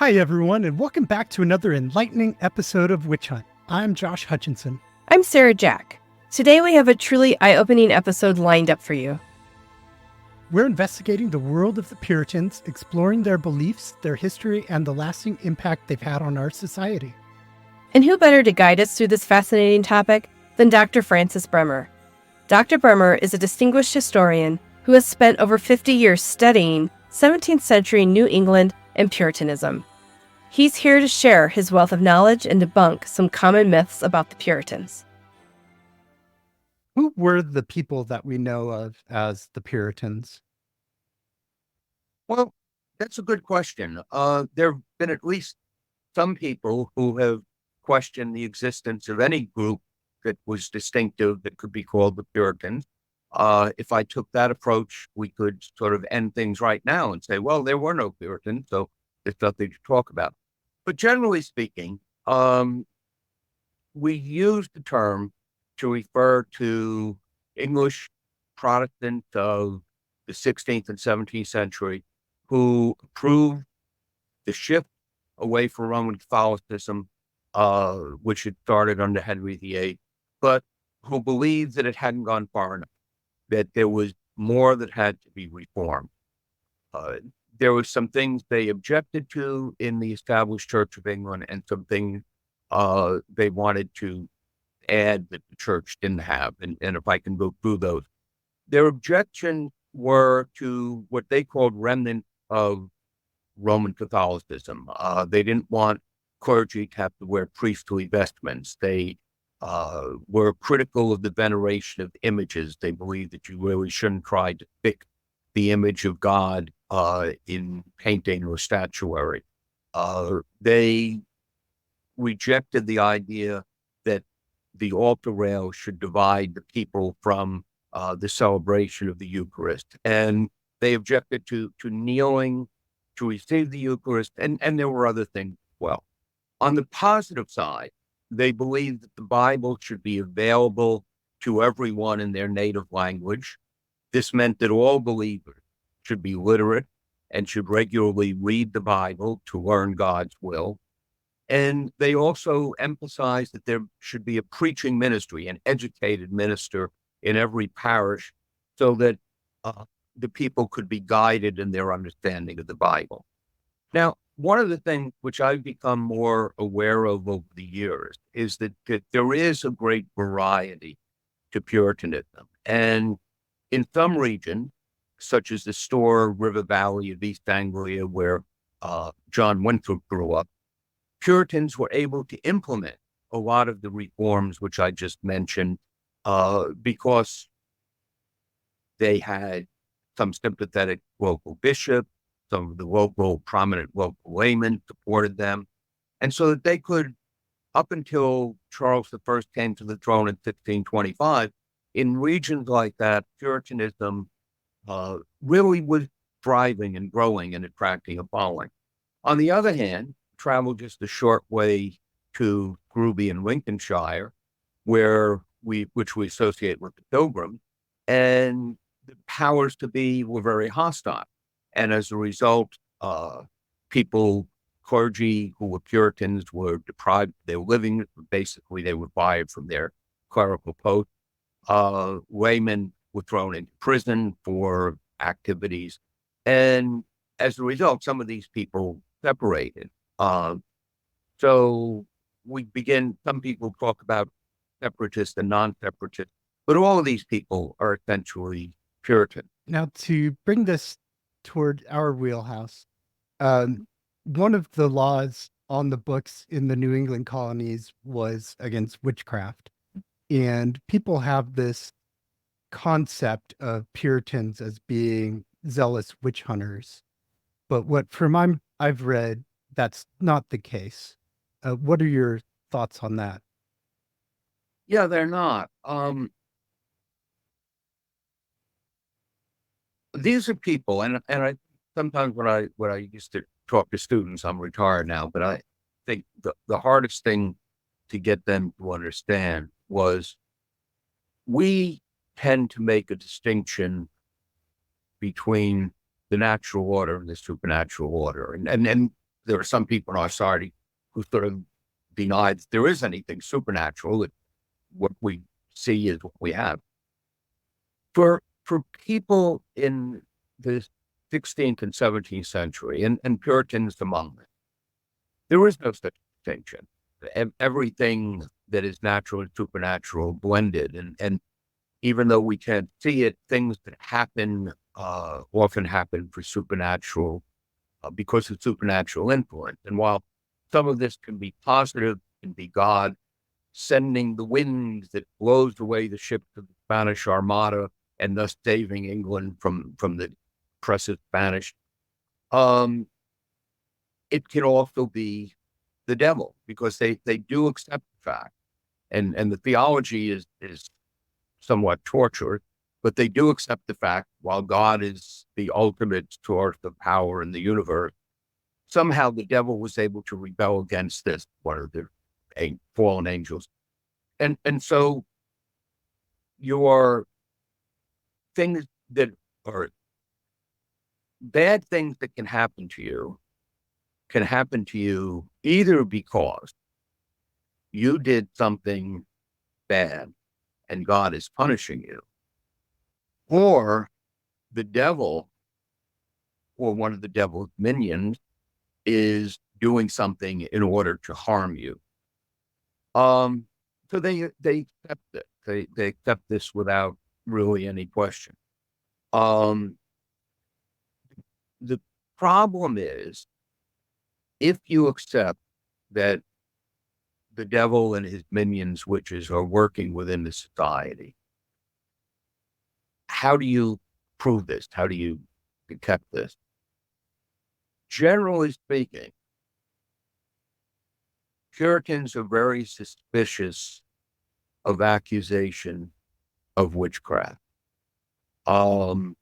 Hi, everyone, and welcome back to another enlightening episode of Witch Hunt. I'm Josh Hutchinson. I'm Sarah Jack. Today we have a truly eye-opening episode lined up for you. We're investigating the world of the Puritans, exploring their beliefs, their history, and the lasting impact they've had on our society. And who better to guide us through this fascinating topic than Dr. Francis Bremer? Dr. Bremer is a distinguished historian who has spent over 50 years studying 17th century New England and Puritanism. He's here to share his wealth of knowledge and debunk some common myths about the Puritans. Who were the people that we know of as the Puritans? Well, that's a good question. There have been at least some people who have questioned the existence of any group that was distinctive that could be called the Puritans. If I took that approach, we could sort of end things right now and say, well, there were no Puritans, so there's nothing to talk about. But generally speaking, we use the term to refer to English Protestants of the 16th and 17th century who approved the shift away from Roman Catholicism, which had started under Henry VIII, but who believed that it hadn't gone far enough, that there was more that had to be reformed. There were some things they objected to in the established Church of England and some things they wanted to add that the church didn't have. And if I can go through those, their objections were to what they called remnant of Roman Catholicism. They didn't want clergy to have to wear priestly vestments. They were critical of the veneration of images. They believed that you really shouldn't try to pick the image of God in painting or statuary. They rejected the idea that the altar rail should divide the people from the celebration of the Eucharist. And they objected to kneeling to receive the Eucharist, and there were other things as well. On the positive side, they believed that the Bible should be available to everyone in their native language. This meant that all believers should be literate and should regularly read the Bible to learn God's will. And they also emphasized that there should be a preaching ministry, an educated minister in every parish, so that the people could be guided in their understanding of the Bible. Now, one of the things which I've become more aware of over the years is that there is a great variety to Puritanism. And in some regions, such as the Store River Valley of East Anglia, where John Winthrop grew up, Puritans were able to implement a lot of the reforms which I just mentioned because they had some sympathetic local bishop, some of the prominent local laymen supported them. And so that they could, up until Charles I came to the throne in 1625, in regions like that, Puritanism really was thriving and growing and attracting a following. On the other hand, traveled just a short way to Groby in Lincolnshire, which we associate with the Pilgrims, and the powers to be were very hostile. And as a result, clergy who were Puritans were deprived of their living. Basically, they were fired from their clerical posts. Laymen were thrown into prison for activities. And as a result, some of these people separated. So some people talk about separatists and non-separatists, but all of these people are essentially Puritan. Now, to bring this toward our wheelhouse, one of the laws on the books in the New England colonies was against witchcraft. And people have this concept of Puritans as being zealous witch hunters. But I've read, that's not the case. What are your thoughts on that? Yeah, they're not. These are people, and I sometimes when I used to talk to students, I'm retired now, but I think the hardest thing to get them to understand was we tend to make a distinction between the natural order and the supernatural order, and there are some people in our society who sort of deny that there is anything supernatural, that what we see is what we have. For people in the 16th and 17th century, and Puritans among them, there is no such distinction. Everything that is natural and supernatural blended. And even though we can't see it, things that happen often happen for supernatural, because of supernatural influence. And while some of this can be positive, can be God sending the wind that blows away the ships of the Spanish Armada and thus saving England from the oppressive Spanish, it can also be the devil, because they do accept the fact, and the theology is somewhat tortured, but they do accept the fact, while God is the ultimate source of power in the universe, somehow the devil was able to rebel against this, one of the fallen angels. And so your things that are bad things that can happen to you either because you did something bad and God is punishing you, or the devil or one of the devil's minions is doing something in order to harm you. So they accept it. They accept this without really any question. The problem is, if you accept that the devil and his minions, witches, are working within the society, how do you prove this? How do you detect this? Generally speaking, Puritans are very suspicious of accusation of witchcraft. If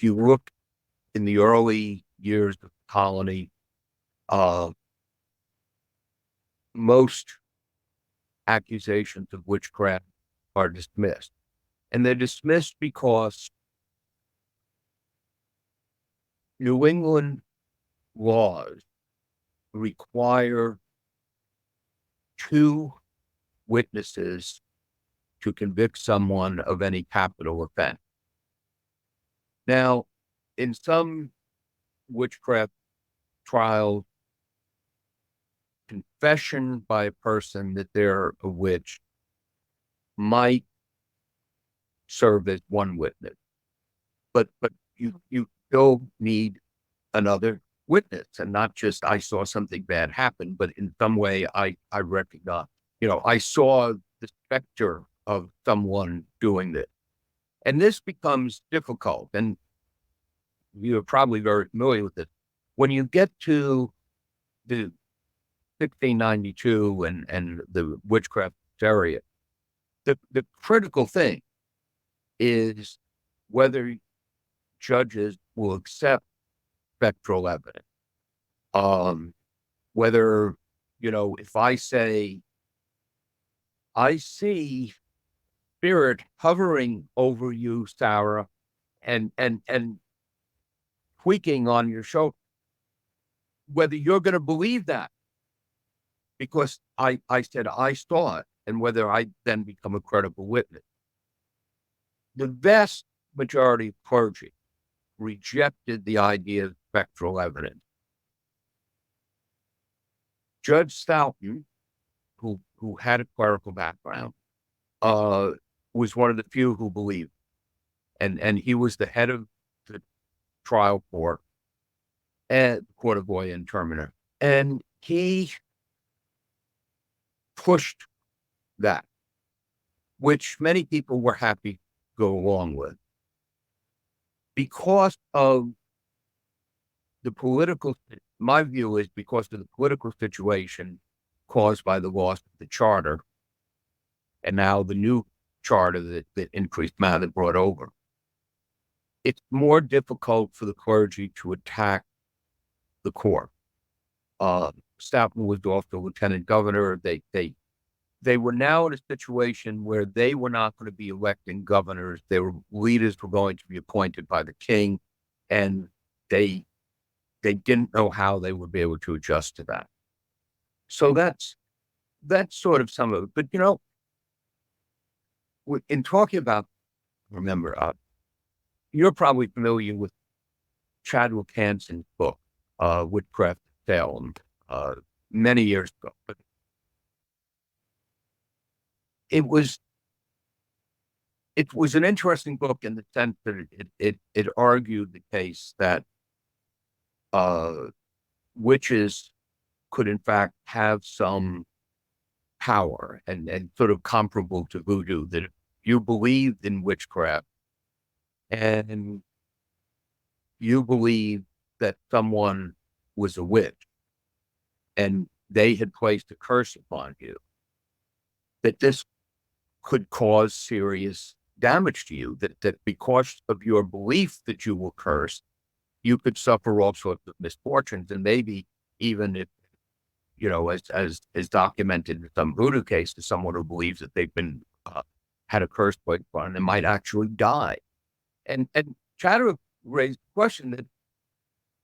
you look in the early years of the colony, most accusations of witchcraft are dismissed. And they're dismissed because New England laws require 2 witnesses to convict someone of any capital offense. Now, in some witchcraft trials, confession by a person that they're a witch might serve as one witness, but you still need another witness, and not just, I saw something bad happen, but in some way I recognize, I saw the specter of someone doing this. And this becomes difficult, and you're probably very familiar with it. When you get to the 1692 and the witchcraft area, the critical thing is whether judges will accept spectral evidence. Whether, if I say, I see spirit hovering over you, Sarah, and tweaking on your shoulder, whether you're going to believe that because I said I saw it, and whether I then become a credible witness. The vast majority of clergy rejected the idea of spectral evidence. Judge Stoughton, who had a clerical background, was one of the few who believed, and he was the head of the trial court at the Court of Law in Terminer, and he pushed that, which many people were happy to go along with, because of the political. My view is because of the political situation caused by the loss of the charter, and now the new charter that increased amount that brought over. It's more difficult for the clergy to attack the court. Stoughton was also lieutenant governor. They were now in a situation where they were not going to be electing governors. Leaders were going to be appointed by the king, and they they didn't know how they would be able to adjust to that. So that's sort of some of it. But in talking about, remember, you're probably familiar with Chadwick Hanson's book, Witchcraft Salem, many years ago. But it was an interesting book in the sense that it argued the case that witches could in fact have some power and sort of comparable to voodoo, that if you believed in witchcraft and you believed that someone was a witch and they had placed a curse upon you, that this could cause serious damage to you, that because of your belief that you were cursed, you could suffer all sorts of misfortunes. And maybe even if, as documented in some voodoo cases, someone who believes that they've been had a curse placed upon them might actually die. And Chadwick raised the question that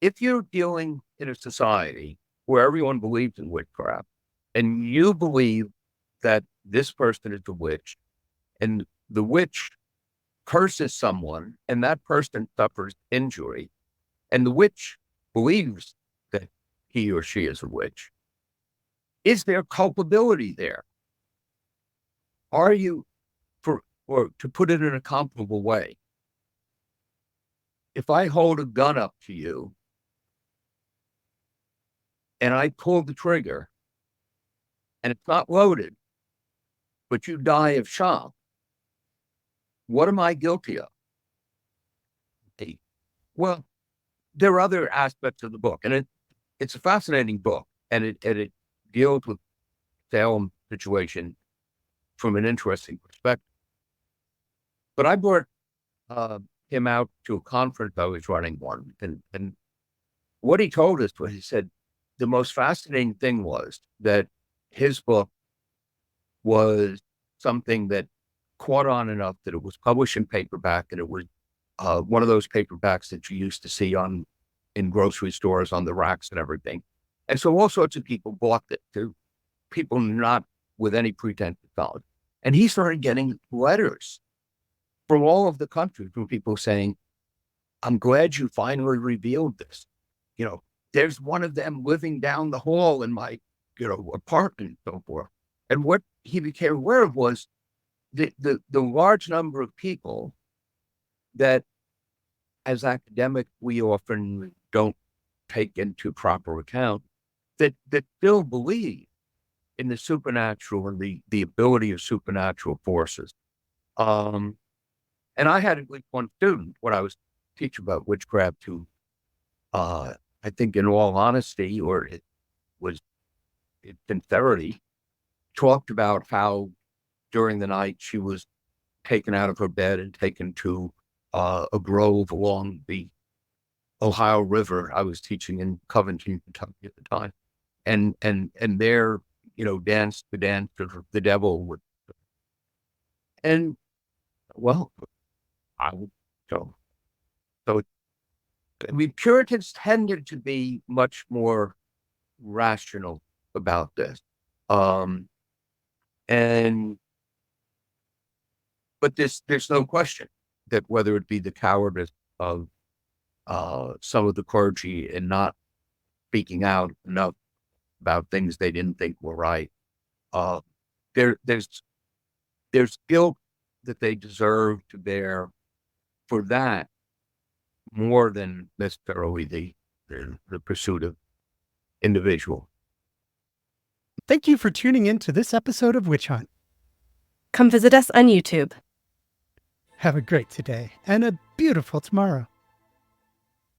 if you're dealing in a society where everyone believes in witchcraft, and you believe that this person is a witch, and the witch curses someone, and that person suffers injury, and the witch believes that he or she is a witch, is there culpability there? Are you, or to put it in a comparable way, if I hold a gun up to you and I pull the trigger and it's not loaded, but you die of shock, what am I guilty of? Well, there are other aspects of the book, and it's a fascinating book, and it deals with the Salem situation from an interesting perspective. But I brought him out to a conference I was running one, and what he told us was, he said, the most fascinating thing was that his book was something that caught on enough that it was published in paperback, and it was one of those paperbacks that you used to see in grocery stores on the racks and everything. And so all sorts of people bought it, to people not with any pretense of knowledge. And he started getting letters from all over the country from people saying, I'm glad you finally revealed this. There's one of them living down the hall in my, apartment and so forth. And what he became aware of was the large number of people that, as academics, we often don't take into proper account, that still believe in the supernatural and the ability of supernatural forces. And I had at least one student when I was teaching about witchcraft who, I think in all honesty, or it was in sincerity, talked about how during the night she was taken out of her bed and taken to a grove along the Ohio River. I was teaching in Covington, Kentucky at the time, and there, danced the dance of the devil with, and well, I would go. So, I mean, Puritans tended to be much more rational about this, but there's no question that whether it be the cowardice of some of the clergy in not speaking out enough about things they didn't think were right, there's guilt that they deserve to bear for that, more than necessarily the pursuit of individual. Thank you for tuning in to this episode of Witch Hunt. Come visit us on YouTube. Have a great today and a beautiful tomorrow.